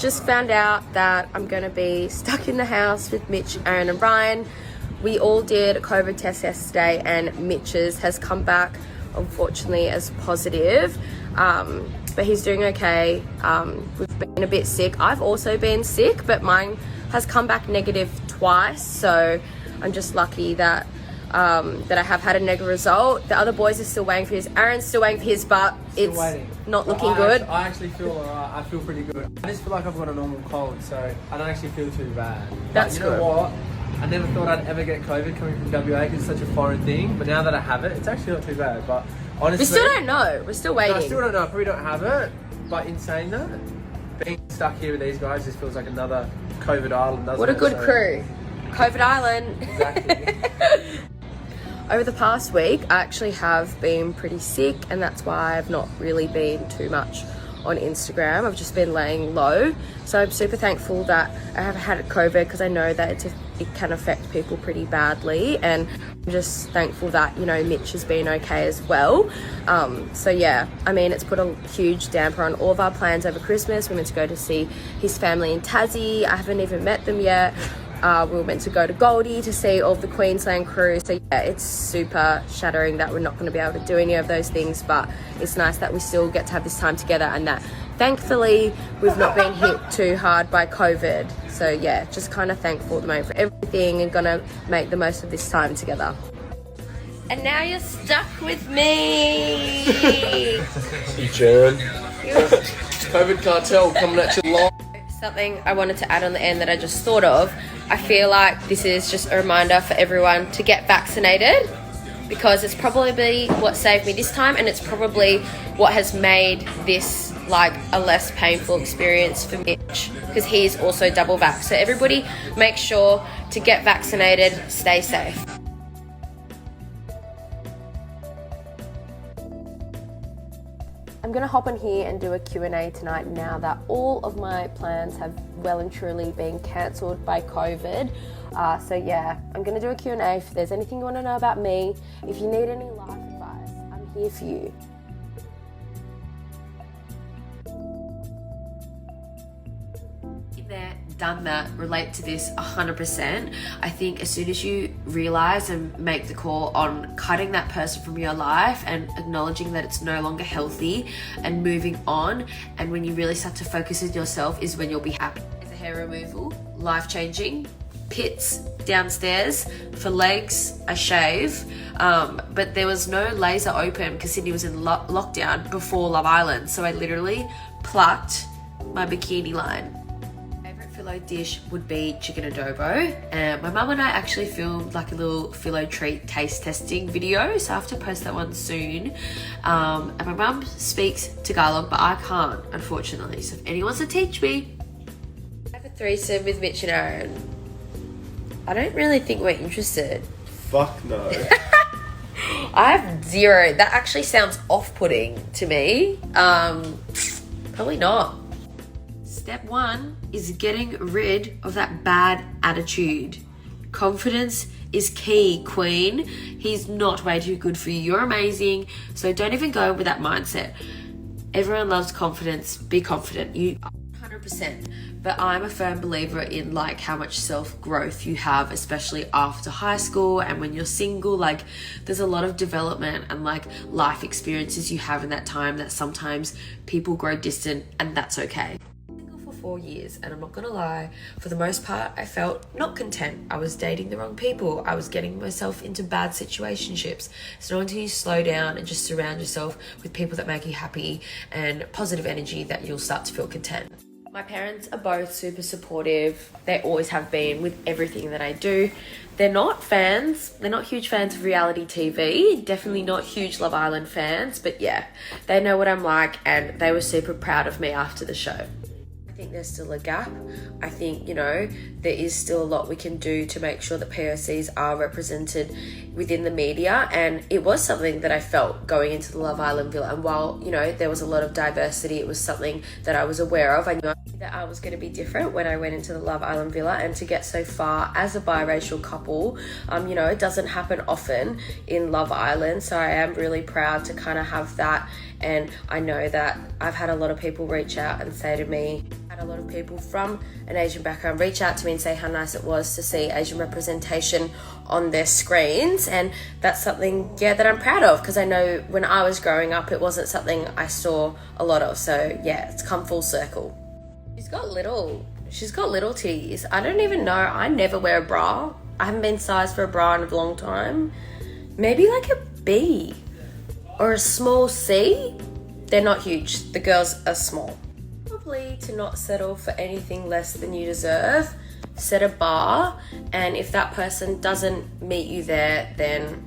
just found out that I'm going to be stuck in the house with Mitch, Aaron and Ryan. We all did a COVID test yesterday and Mitch's has come back, unfortunately, as positive. But he's doing okay. We've been a bit sick. I've also been sick, but mine has come back negative twice. So I'm just lucky that that I have had a negative result. The other boys are still waiting for his. Aaron's still waiting for his, but it's not looking good. I actually feel alright. I feel pretty good. I just feel like I've got a normal cold, so I don't actually feel too bad. That's good. You know what? I never thought I'd ever get COVID coming from WA because it's such a foreign thing. But now that I have it, it's actually not too bad. But honestly, we still don't know. We're still waiting. No, I still don't know. I probably don't have it. But in saying that, being stuck here with these guys just feels like another COVID island, doesn't it? What a good crew. COVID Island. Exactly. Over the past week, I actually have been pretty sick, and that's why I've not really been too much on Instagram. I've just been laying low. So I'm super thankful that I haven't had COVID, because I know that it can affect people pretty badly, and I'm just thankful that, you know, Mitch has been okay as well. So yeah, I mean, it's put a huge damper on all of our plans over Christmas. We're meant to go to see his family in Tassie. I haven't even met them yet. We were meant to go to Goldie to see all of the Queensland crew. So yeah, it's super shattering that we're not going to be able to do any of those things, but it's nice that we still get to have this time together, and that thankfully we've not been hit too hard by COVID. So yeah, just kind of thankful at the moment for everything, and gonna make the most of this time together. And now you're stuck with me. Jen. COVID cartel coming at you live. Something I wanted to add on the end that I just thought of. I feel like this is just a reminder for everyone to get vaccinated, because it's probably what saved me this time, and it's probably what has made this like a less painful experience for Mitch, because he's also double vaxxed. So everybody make sure to get vaccinated, stay safe. I'm going to hop on here and do a Q&A tonight now that all of my plans have well and truly been cancelled by COVID. So yeah, I'm going to do a Q&A. If there's anything you want to know about me, if you need any life advice, I'm here for you. There, done that, relate to this 100%. I think as soon as you realize and make the call on cutting that person from your life and acknowledging that it's no longer healthy and moving on, and when you really start to focus on yourself, is when you'll be happy. It's a hair removal, life-changing. Pits downstairs for legs, I shave, but there was no laser open because Sydney was in lockdown before Love Island, so I literally plucked my bikini line. Phyllo dish would be chicken adobo, and my mum and I actually filmed like a little Phyllo treat taste testing video, so I have to post that one soon. And my mum speaks Tagalog, but I can't, unfortunately, so if anyone wants to teach me. I have a threesome with Mitch and Aaron. I don't really think we're interested. Fuck no. I have zero. That actually sounds off-putting to me. Probably not. Step one is getting rid of that bad attitude. Confidence is key, queen. He's not way too good for you. You're amazing. So don't even go with that mindset. Everyone loves confidence. Be confident. You 100%. But I'm a firm believer in like how much self-growth you have, especially after high school and when you're single. Like there's a lot of development and like life experiences you have in that time that sometimes people grow distant, and that's okay. 4 years, and I'm not gonna lie, for the most part I felt not content. I was dating the wrong people. I was getting myself into bad situationships. So until you slow down and just surround yourself with people that make you happy and positive energy, that you'll start to feel content. My parents are both super supportive. They always have been with everything that I do. They're not huge fans of reality TV, definitely not huge Love Island fans, but yeah, they know what I'm like, and they were super proud of me after the show. I think there's still a gap. I think, you know, there is still a lot we can do to make sure that POCs are represented within the media, and it was something that I felt going into the Love Island villa. And while, you know, there was a lot of diversity, it was something that I was aware of. I knew that I was going to be different when I went into the Love Island villa, and to get so far as a biracial couple, you know, it doesn't happen often in Love Island, so I am really proud to kind of have that And I know that I've had a lot of people reach out and say to me, had a lot of people from an Asian background reach out to me and say how nice it was to see Asian representation on their screens. And that's something, that I'm proud of, because I know when I was growing up, it wasn't something I saw a lot of. So yeah, it's come full circle. She's got little titties. I don't even know. I never wear a bra. I haven't been sized for a bra in a long time. Maybe like a B or a small C. They're not huge. The girls are small. Probably to not settle for anything less than you deserve. Set a bar, and if that person doesn't meet you there, then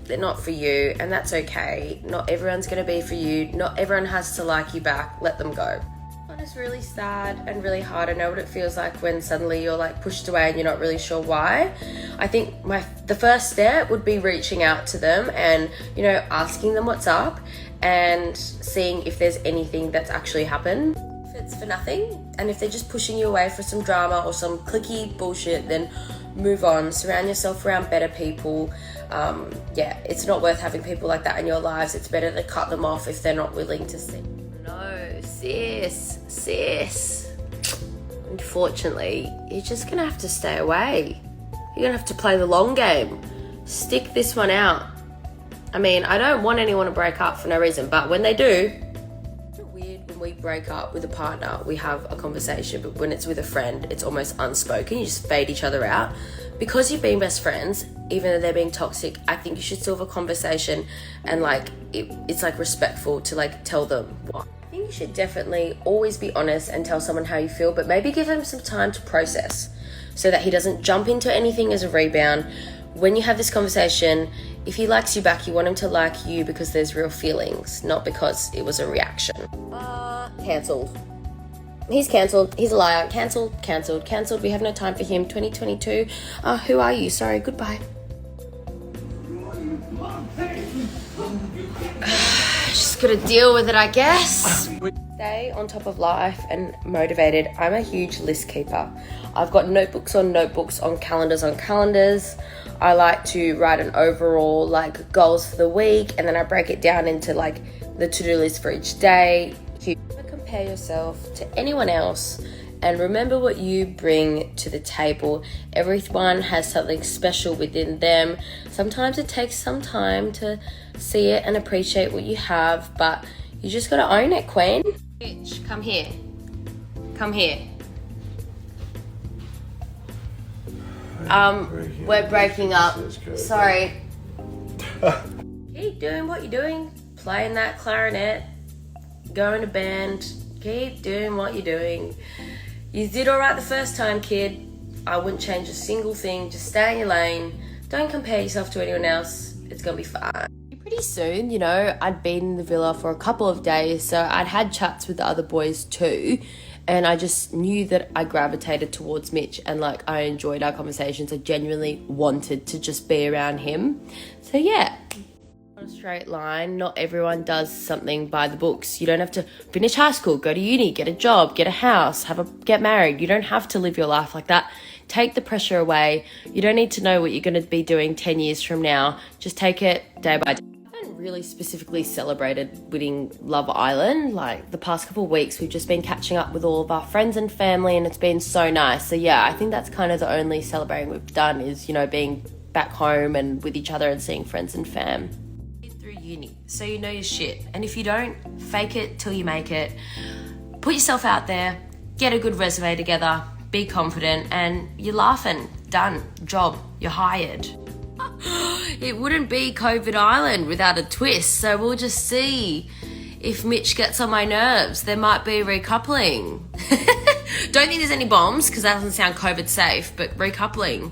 they're not for you, and that's okay. Not everyone's gonna be for you. Not everyone has to like you back. Let them go. It's really sad and really hard. I know what it feels like when suddenly you're like pushed away and you're not really sure why. I think the first step would be reaching out to them and, asking them what's up and seeing if there's anything that's actually happened. If it's for nothing, and if they're just pushing you away for some drama or some cliquey bullshit, then move on. Surround yourself around better people. It's not worth having people like that in your lives. It's better to cut them off if they're not willing to see. No, sis. Unfortunately, you're just gonna have to stay away. You're gonna have to play the long game. Stick this one out. I mean, I don't want anyone to break up for no reason, but when they do, it's weird when we break up with a partner, we have a conversation, but when it's with a friend, it's almost unspoken. You just fade each other out. Because you've been best friends, even though they're being toxic, I think you should still have a conversation and it's respectful to tell them what. I think you should definitely always be honest and tell someone how you feel, but maybe give him some time to process so that he doesn't jump into anything as a rebound. When you have this conversation, if he likes you back, you want him to like you because there's real feelings, not because it was a reaction. Cancelled. He's cancelled. He's a liar. Cancelled. We have no time for him. 2022. Who are you? Sorry. Goodbye. Just gotta deal with it, I guess. Stay on top of life and motivated. I'm a huge list keeper. I've got notebooks on calendars on calendars. I like to write an overall goals for the week, and then I break it down into the to-do list for each day. Never compare yourself to anyone else, and remember what you bring to the table. Everyone has something special within them. Sometimes it takes some time to see it and appreciate what you have, but you just gotta own it, queen. Mitch, come here. We're breaking up. Sorry. Keep doing what you're doing. Playing that clarinet. Going to band. Keep doing what you're doing. You did all right the first time, kid. I wouldn't change a single thing. Just stay in your lane. Don't compare yourself to anyone else. It's gonna be fine. Pretty soon, I'd been in the villa for a couple of days, so I'd had chats with the other boys too, and I just knew that I gravitated towards Mitch, and I enjoyed our conversations. I genuinely wanted to just be around him. So yeah, on a straight line, not everyone does something by the books. You don't have to finish high school, go to uni, get a job, get a house, get married. You don't have to live your life like that. Take the pressure away. You don't need to know what you're going to be doing 10 years from now. Just take it day by day. Really specifically celebrated winning Love Island. The past couple of weeks, we've just been catching up with all of our friends and family, and it's been so nice. So yeah, I think that's kind of the only celebrating we've done is, being back home and with each other and seeing friends and fam. Through uni, so you know your shit. And if you don't, fake it till you make it. Put yourself out there, get a good resume together, be confident, and you're laughing. Done. Job. You're hired. It wouldn't be COVID Island without a twist, so we'll just see if Mitch gets on my nerves. There might be recoupling. Don't think there's any bombs, because that doesn't sound COVID safe, but recoupling.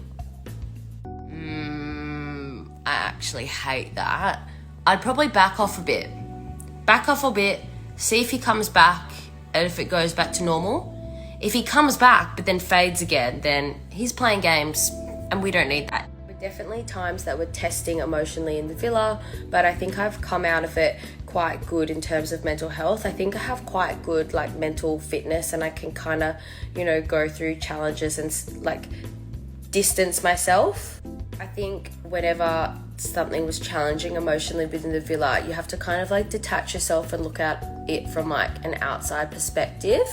I actually hate that. I'd probably back off a bit, see if he comes back, and if it goes back to normal. If he comes back but then fades again, then he's playing games, and we don't need that. Definitely times that we're testing emotionally in the villa, but I think I've come out of it quite good in terms of mental health. I think I have quite good mental fitness, and I can kind of go through challenges and distance myself. I think whenever something was challenging emotionally within the villa, you have to kind of like detach yourself and look at it from like an outside perspective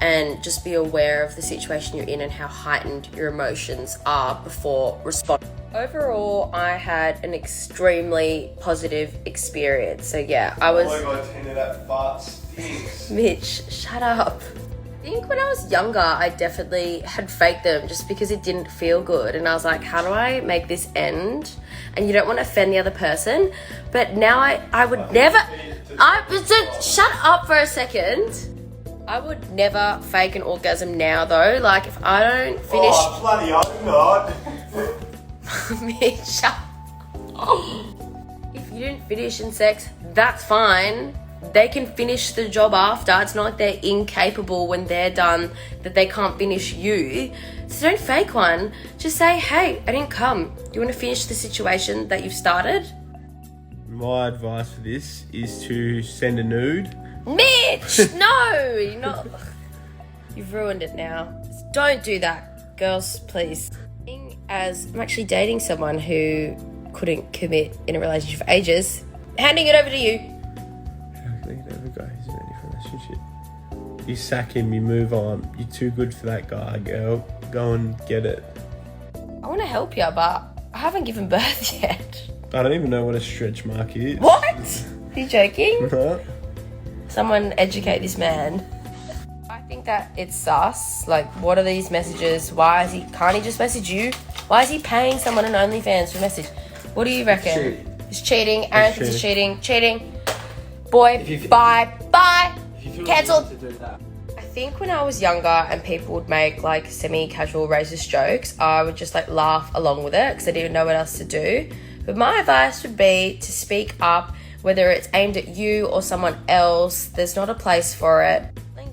and just be aware of the situation you're in and how heightened your emotions are before responding. Overall, I had an extremely positive experience. So yeah, I was... Oh my god, Tina, that fart stinks. Mitch, shut up. I think when I was younger, I definitely had faked them just because it didn't feel good. And I was like, how do I make this end? And you don't want to offend the other person. But now I would never... shut up for a second. I would never fake an orgasm now though. Like if I don't finish... Oh, bloody hope not. Mitch, shut up. If you didn't finish in sex, that's fine. They can finish the job after. It's not like they're incapable when they're done that they can't finish you. So don't fake one. Just say, hey, I didn't come. Do you want to finish the situation that you've started? My advice for this is to send a nude. Mitch, no, you're not. You've ruined it now. Don't do that, girls, please. As I'm actually dating someone who couldn't commit in a relationship for ages, handing it over to you. Never go. He's ready for a relationship. You sack him, you move on. You're too good for that guy, girl. Go and get it. I want to help you, but I haven't given birth yet. I don't even know what a stretch mark is. What? Are you joking? Huh? Someone educate this man. I think that it's sus. Like, what are these messages? Can't he just message you? Why is he paying someone on OnlyFans for a message? What do you reckon? Cheating. It's cheating. Aaron thinks it's cheating. Cheating. Boy, bye. Cancelled. To do that. I think when I was younger and people would make like semi-casual racist jokes, I would just like laugh along with it because I didn't know what else to do. But my advice would be to speak up, whether it's aimed at you or someone else. There's not a place for it.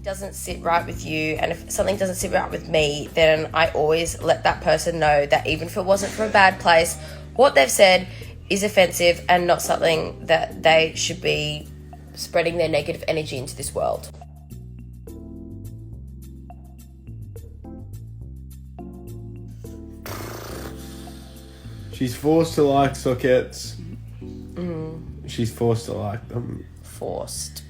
Doesn't sit right with you, and if something doesn't sit right with me, then I always let that person know that even if it wasn't from a bad place, what they've said is offensive and not something that they should be spreading their negative energy into this world. She's forced to like sockets. She's forced to like them. Forced.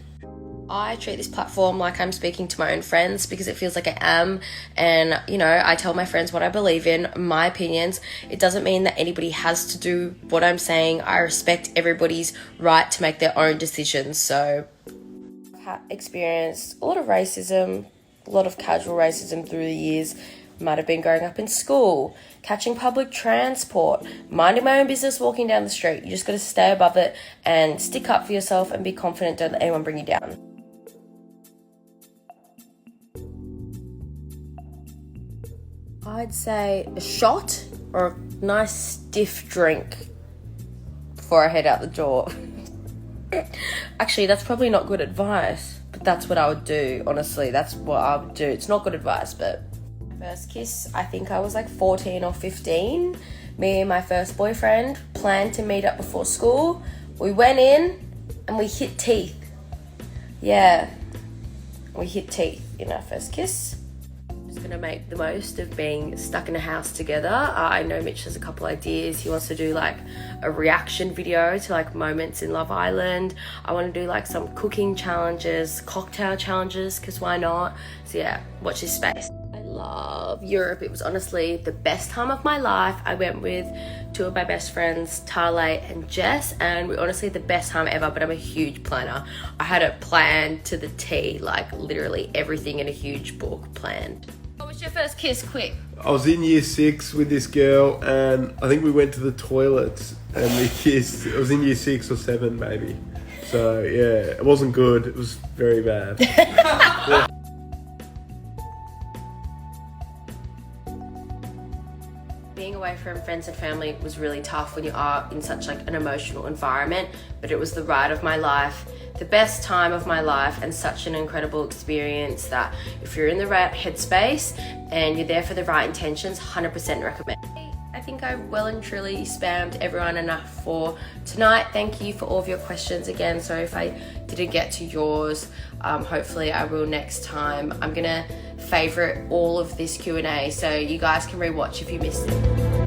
I treat this platform like I'm speaking to my own friends because it feels like I am, and you know, I tell my friends what I believe in, my opinions. It doesn't mean that anybody has to do what I'm saying. I respect everybody's right to make their own decisions. So I've experienced a lot of racism, a lot of casual racism through the years. Might have been growing up in school, catching public transport, minding my own business, walking down the street. You just got to stay above it and stick up for yourself and be confident. Don't let anyone bring you down. I'd say a shot or a nice stiff drink before I head out the door. Actually, that's probably not good advice, but that's what I would do. Honestly, that's what I would do. It's not good advice, but first kiss, I think I was like 14 or 15. Me and my first boyfriend planned to meet up before school. We went in and we hit teeth. Yeah, we hit teeth in our first kiss. Just gonna make the most of being stuck in a house together. I know Mitch has a couple ideas. He wants to do like a reaction video to like moments in Love Island. I want to do like some cooking challenges, cocktail challenges, because why not? So yeah, watch this space. I love Europe. It was honestly the best time of my life. I went with two of my best friends, Tale and Jess, and we honestly had the best time ever, but I'm a huge planner. I had it planned to the T, like literally everything in a huge book planned. What was your first kiss? Quick. I was in year 6 with this girl, and I think we went to the toilets and we kissed. It was in year 6 or 7 maybe. So yeah, it wasn't good. It was very bad. Yeah. Being away from friends and family was really tough when you are in such like an emotional environment, but it was the ride of my life, the best time of my life, and such an incredible experience that if you're in the right headspace and you're there for the right intentions, 100% recommend. I think I well and truly spammed everyone enough for tonight. Thank you for all of your questions again. Sorry if I didn't get to yours. Hopefully I will next time. I'm gonna favorite all of this Q&A so you guys can rewatch if you missed it.